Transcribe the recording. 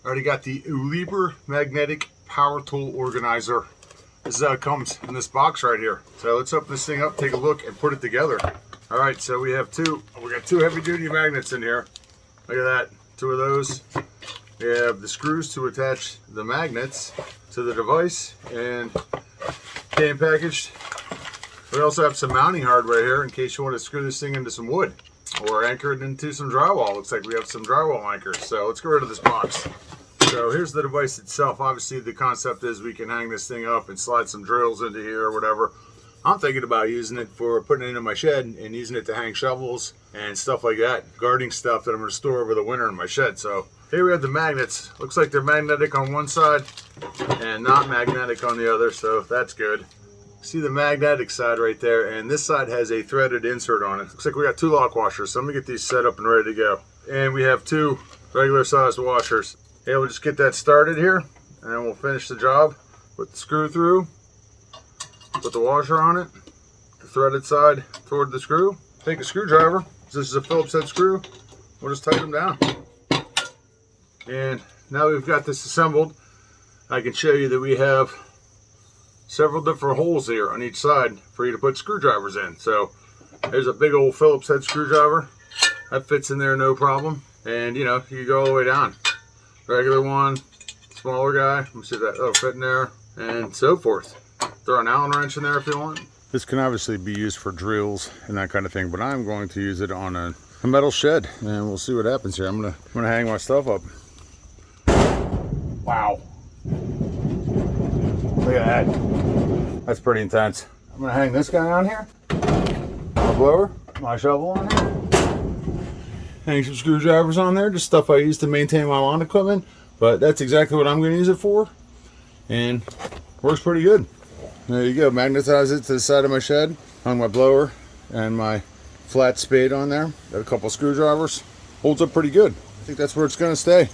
I already got the ULIBERMagnetic power tool organizer. This is how it comes in this box right here. So let's open this thing up, take a look, and put it together. All right, so we got two heavy-duty magnets in here. Look at that, two of those. We have the screws to attach the magnets to the device, and came packaged. We also have some mounting hardware here in case you want to screw this thing into some wood or anchor it into some drywall. Looks like we have some drywall anchors. So let's get rid of this box. So here's the device itself. Obviously the concept is we can hang this thing up and slide some drills into here or whatever. I'm thinking about using it for putting it in my shed and using it to hang shovels and stuff like that. Gardening stuff that I'm going to store over the winter in my shed. So here we have the magnets. Looks like they're magnetic on one side and not magnetic on the other. So that's good. See the magnetic side right there, and this side has a threaded insert on it. Looks like we got two lock washers, so I'm gonna get these set up and ready to go. And we have two regular sized washers. Yeah, we'll just get that started here, and then we'll finish the job. Put the screw through, put the washer on it, the threaded side toward the screw. Take a screwdriver. This is a Phillips head screw. We'll just tighten them down. And now we've got this assembled, I can show you that we have several different holes here on each side for you to put screwdrivers in. So there's a big old Phillips head screwdriver that fits in there no problem, and you know, you go all the way down. Regular one, smaller guy, let me see if that'll fit in there, and so forth. Throw an Allen wrench in there if you want. This can obviously be used for drills and that kind of thing, but I'm going to use it on a metal shed, and we'll see what happens here. I'm gonna hang my stuff up. Wow. Look at that. That's pretty intense. I'm gonna hang this guy on here. My blower, my shovel on here. Hang some screwdrivers on there, just stuff I use to maintain my lawn equipment. But that's exactly what I'm gonna use it for. And works pretty good. There you go, magnetize it to the side of my shed. Hung my blower and my flat spade on there. Got a couple screwdrivers. Holds up pretty good. I think that's where it's gonna stay.